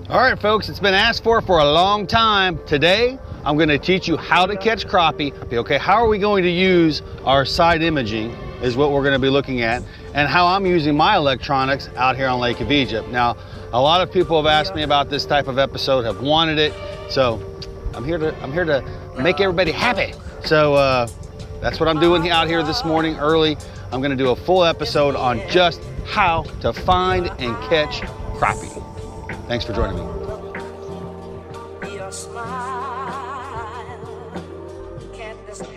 All right, folks, it's been asked for a long time. Today, I'm going to teach you how to catch crappie. Okay, how are we going to use our side imaging is what we're going to be looking at, and how I'm using my electronics out here on Lake of Egypt. Now, a lot of people have asked me about this type of episode, have wanted it, so I'm here to make everybody happy. So that's what I'm doing out here this morning early. I'm going to do a full episode on just how to find and catch crappie. Thanks for joining me. Your smile can't disguise.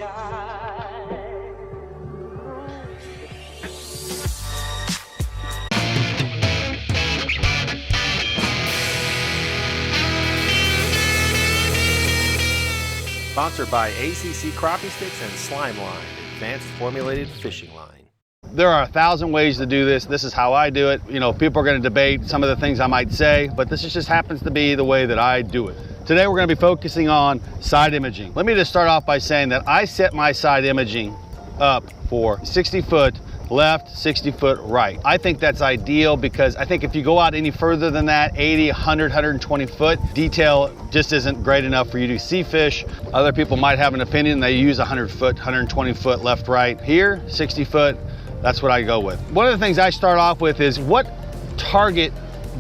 Sponsored by ACC Crappie Sticks and Slime Line, advanced formulated fishing line. There are 1,000 ways to do this. This is how I do it. You know, people are going to debate some of the things I might say, but this just happens to be the way that I do it. Today we're going to be focusing on side imaging. Let me just start off by saying that I set my side imaging up for 60 foot left, 60 foot right. I think that's ideal because I think if you go out any further than that, 80, 100, 120 foot, detail just isn't great enough for you to see fish. Other people might have an opinion. They use 100 foot, 120 foot left, right. Here, 60 foot. That's what I go with. One of the things I start off with is what target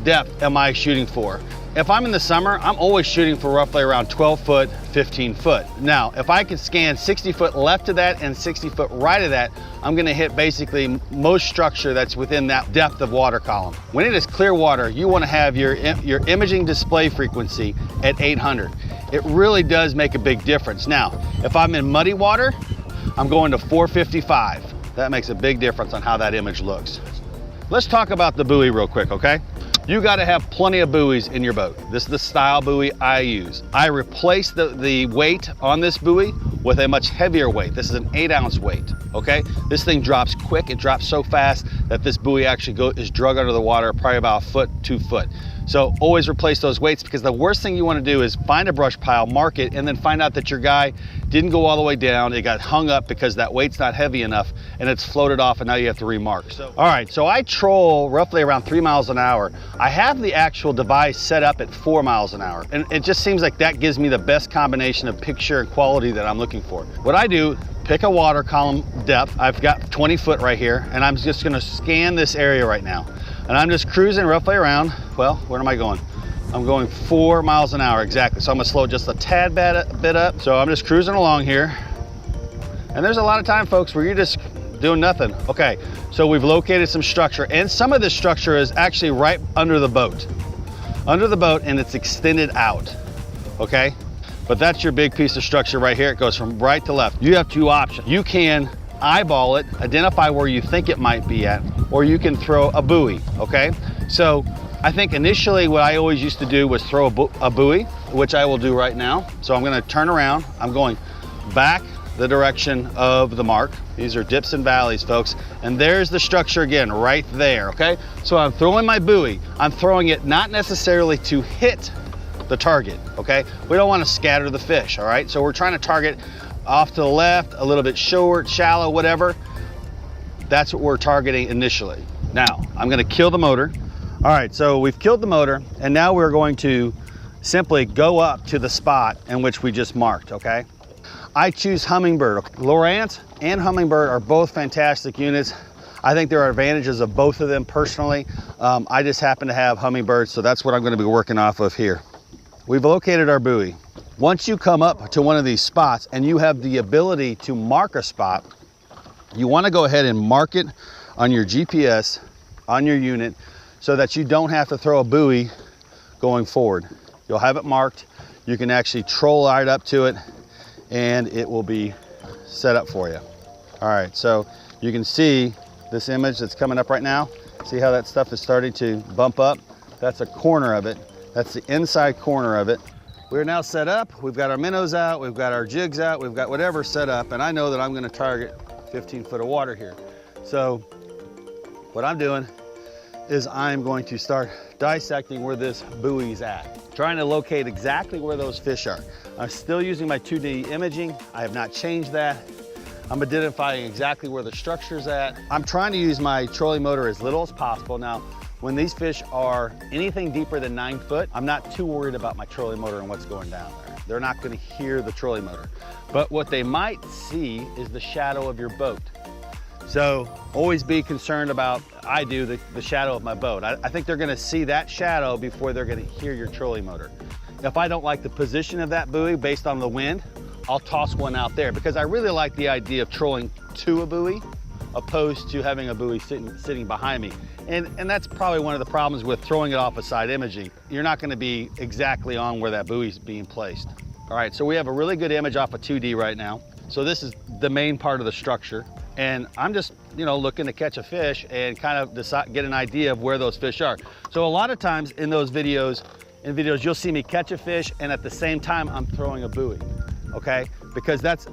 depth am I shooting for? If I'm in the summer, I'm always shooting for roughly around 12 foot, 15 foot. Now, if I can scan 60 foot left of that and 60 foot right of that, I'm gonna hit basically most structure that's within that depth of water column. When it is clear water, you wanna have your imaging display frequency at 800. It really does make a big difference. Now, if I'm in muddy water, I'm going to 455. That makes a big difference on how that image looks. Let's talk about the buoy real quick, okay? You gotta have plenty of buoys in your boat. This is the style buoy I use. I replace the weight on this buoy with a much heavier weight. This is an 8-ounce weight, okay? This thing drops quick. It drops so fast that this buoy actually is drug under the water probably about a foot, 2 foot. So always replace those weights, because the worst thing you want to do is find a brush pile, mark it, and then find out that your guy didn't go all the way down. It got hung up because that weight's not heavy enough and it's floated off, and now you have to remark. So, all right, so I troll roughly around 3 miles an hour. I have the actual device set up at 4 miles an hour, and it just seems like that gives me the best combination of picture and quality that I'm looking for. What I do, pick a water column depth. I've got 20 foot right here, and I'm just gonna scan this area right now. And I'm just cruising roughly around, well, where am I going? I'm going 4 miles an hour exactly. So I'm gonna slow just a tad bit up. So I'm just cruising along here. And there's a lot of time, folks, where you're just doing nothing. Okay, so we've located some structure, and some of this structure is actually right under the boat. Under the boat, and it's extended out, okay? But that's your big piece of structure right here. It goes from right to left. You have two options. You can eyeball it, identify where you think it might be at, or you can throw a buoy, okay? So I think initially what I always used to do was throw a buoy, which I will do right now. So I'm gonna turn around. I'm going back the direction of the mark. These are dips and valleys, folks. And there's the structure again, right there, okay? So I'm throwing my buoy. I'm throwing it not necessarily to hit the target, okay? We don't wanna scatter the fish, all right? So we're trying to target off to the left, a little bit short, shallow, whatever. That's what we're targeting initially. Now, I'm gonna kill the motor. All right, so we've killed the motor, and now we're going to simply go up to the spot in which we just marked, okay? I choose Humminbird. Lowrance and Humminbird are both fantastic units. I think there are advantages of both of them personally. I just happen to have Humminbird, so that's what I'm gonna be working off of here. We've located our buoy. Once you come up to one of these spots and you have the ability to mark a spot, you want to go ahead and mark it on your GPS, on your unit, so that you don't have to throw a buoy going forward. You'll have it marked. You can actually troll right up to it, and it will be set up for you. All right, so you can see this image that's coming up right now. See how that stuff is starting to bump up? That's a corner of it. That's the inside corner of it. We're now set up. We've got our minnows out. We've got our jigs out. We've got whatever set up. And I know that I'm going to target 15 foot of water here. So what I'm doing is I'm going to start dissecting where this buoy's at, trying to locate exactly where those fish are. I'm still using my 2D imaging. I have not changed that. I'm identifying exactly where the structure's at. I'm trying to use my trolling motor as little as possible. Now, When these fish are anything deeper than 9 foot, I'm not too worried about my trolling motor and what's going down there. They're not gonna hear the trolling motor. But what they might see is the shadow of your boat. So always be concerned about, I do, the shadow of my boat. I think they're gonna see that shadow before they're gonna hear your trolling motor. If I don't like the position of that buoy based on the wind, I'll toss one out there because I really like the idea of trolling to a buoy opposed to having a buoy sitting behind me. And that's probably one of the problems with throwing it off of side imaging. You're not gonna be exactly on where that buoy's being placed. All right, so we have a really good image off of 2D right now. So this is the main part of the structure. And I'm just, looking to catch a fish and kind of get an idea of where those fish are. So a lot of times in those videos, you'll see me catch a fish and at the same time I'm throwing a buoy, okay? Because that's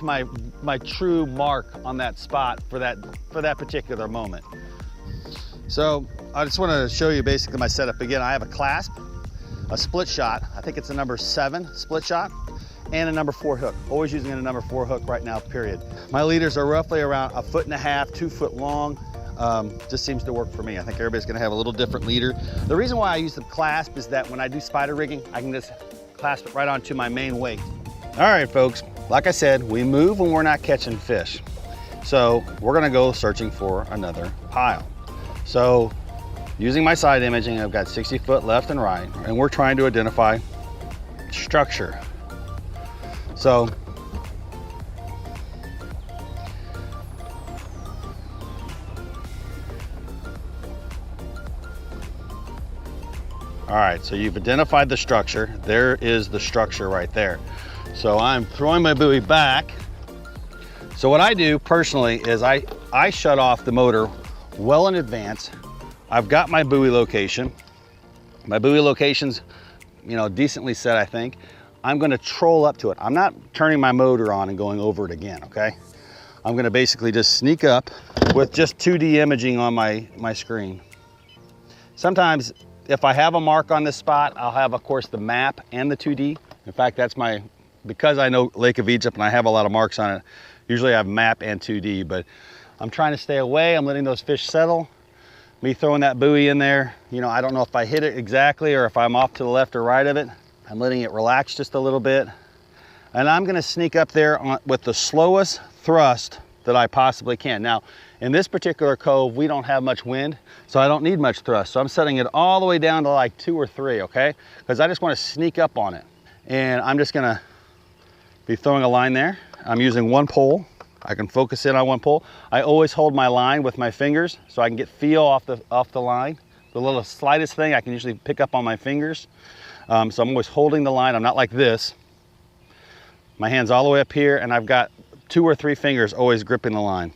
my true mark on that spot for that particular moment. So I just want to show you basically my setup. Again, I have a clasp, a split shot. I think it's a number 7 split shot, and a number 4 hook. Always using a number 4 hook right now, period. My leaders are roughly around 1.5 feet, 2 foot long. Just seems to work for me. I think everybody's gonna have a little different leader. The reason why I use the clasp is that when I do spider rigging, I can just clasp it right onto my main weight. All right, folks, like I said, we move when we're not catching fish. So we're gonna go searching for another pile. So using my side imaging, I've got 60 foot left and right, and we're trying to identify structure. So all right, so you've identified the structure. There is the structure right there. So I'm throwing my buoy back. So what I do personally is I shut off the motor well in advance. I've got my buoy location. My buoy location's, decently set, I think. I'm gonna troll up to it. I'm not turning my motor on and going over it again, okay? I'm gonna basically just sneak up with just 2D imaging on my screen. Sometimes if I have a mark on this spot, I'll have, of course, the map and the 2D. In fact, because I know Lake of Egypt and I have a lot of marks on it, usually I have map and 2D, but I'm trying to stay away. I'm letting those fish settle. Me throwing that buoy in there, I don't know if I hit it exactly or if I'm off to the left or right of it. I'm letting it relax just a little bit. And I'm gonna sneak up there with the slowest thrust that I possibly can. Now, in this particular cove, we don't have much wind, so I don't need much thrust. So I'm setting it all the way down to like 2 or 3, okay? Because I just wanna sneak up on it. And I'm just gonna be throwing a line there. I'm using one pole. I can focus in on one pole. I always hold my line with my fingers so I can get feel off the line. The little slightest thing I can usually pick up on my fingers. So I'm always holding the line. I'm not like this. My hand's all the way up here and I've got 2 or 3 fingers always gripping the line.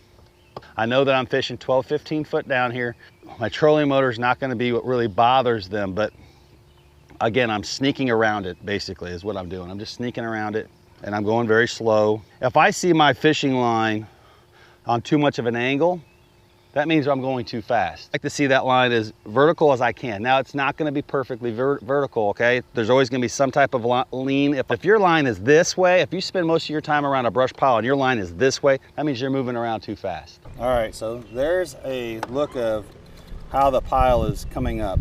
I know that I'm fishing 12, 15 foot down here. My trolling motor is not gonna be what really bothers them, but again, I'm sneaking around it basically is what I'm doing. I'm just sneaking around it and I'm going very slow. If I see my fishing line on too much of an angle, that means I'm going too fast. I like to see that line as vertical as I can. Now, it's not gonna be perfectly vertical, okay? There's always gonna be some type of lean. If your line is this way, if you spend most of your time around a brush pile and your line is this way, that means you're moving around too fast. All right, so there's a look of how the pile is coming up.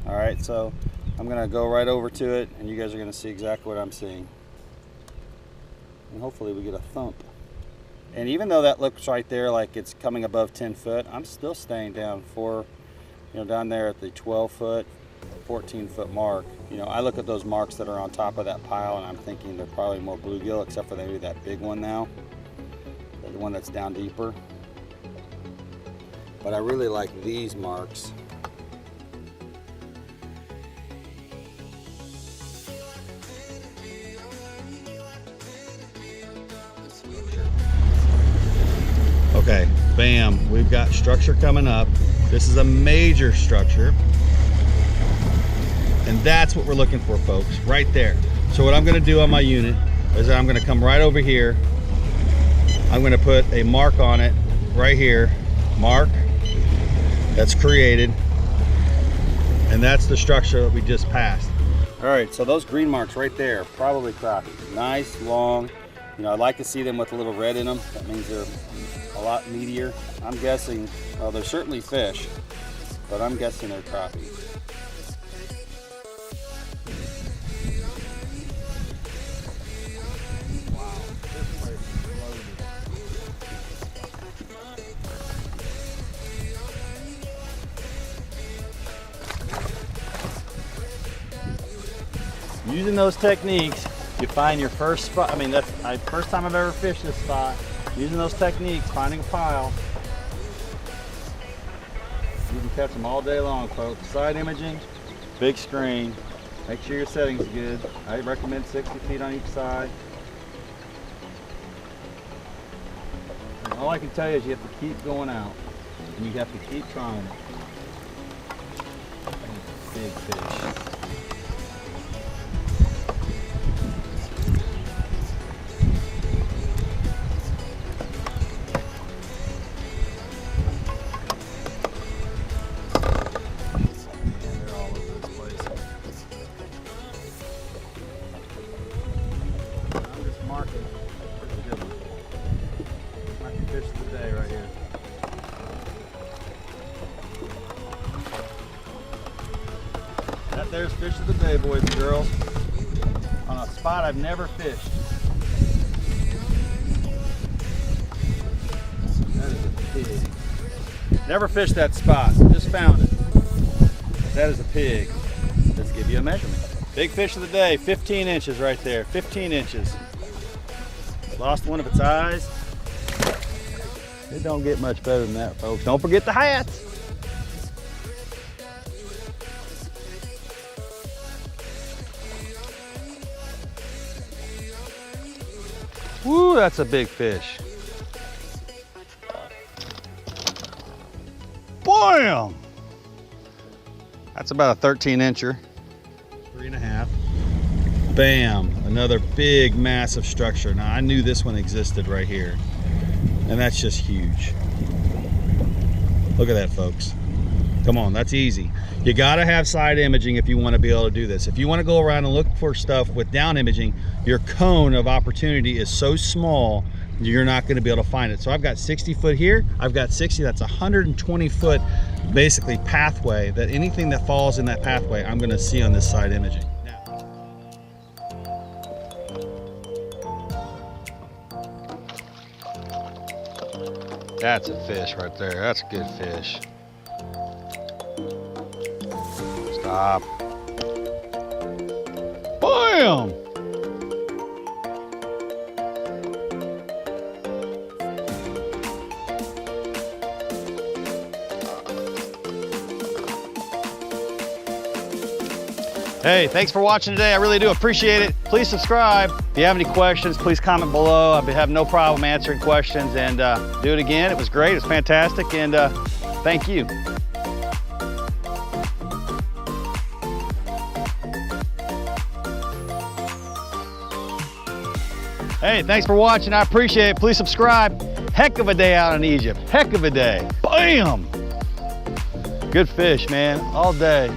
All right, so I'm gonna go right over to it and you guys are gonna see exactly what I'm seeing. And hopefully we get a thump. And even though that looks right there like it's coming above 10 foot, I'm still staying down down there at the 12 foot, 14 foot mark. I look at those marks that are on top of that pile and I'm thinking they're probably more bluegill, except for maybe that big one now, the one that's down deeper. But I really like these marks. Okay, bam, we've got structure coming up. This is a major structure. And that's what we're looking for, folks, right there. So what I'm gonna do on my unit is I'm gonna come right over here. I'm gonna put a mark on it right here, mark, that's created. And that's the structure that we just passed. All right, so those green marks right there, probably crappie. Nice, long. I'd like to see them with a little red in them. That means they're a lot meatier. I'm guessing, well, they're certainly fish. but I'm guessing they're crappie. Using those techniques, you find your first spot. I mean, that's the first time I've ever fished this spot. Using those techniques, finding a pile. You can catch them all day long, folks. Side imaging, big screen. Make sure your setting's good. I recommend 60 feet on each side. And all I can tell you is you have to keep going out, and you have to keep trying it. Big fish. Fish of the day right here. That there's fish of the day, boys and girls. On a spot I've never fished. That is a pig. Never fished that spot, just found it. That is a pig. Let's give you a measurement. Big fish of the day, 15 inches right there, 15 inches. Lost one of its eyes. It don't get much better than that, folks. Don't forget the hats. Woo, that's a big fish. Bam! That's about a 13-incher. 3.5. Bam, another big, massive structure. Now, I knew this one existed right here. And that's just huge. Look at that, folks. Come on, that's easy. You gotta have side imaging if you wanna be able to do this. If you wanna go around and look for stuff with down imaging, your cone of opportunity is so small, you're not gonna be able to find it. So I've got 60 foot here, I've got 60, that's 120 foot, basically pathway, that anything that falls in that pathway, I'm gonna see on this side imaging. That's a fish right there. That's a good fish. Stop. Bam! Hey, thanks for watching today. I really do appreciate it. Please subscribe. If you have any questions, please comment below. I have no problem answering questions, and do it again. It was great, it was fantastic, and thank you. Hey, thanks for watching. I appreciate it. Please subscribe. Heck of a day out in Egypt. Heck of a day. Bam! Good fish, man, all day.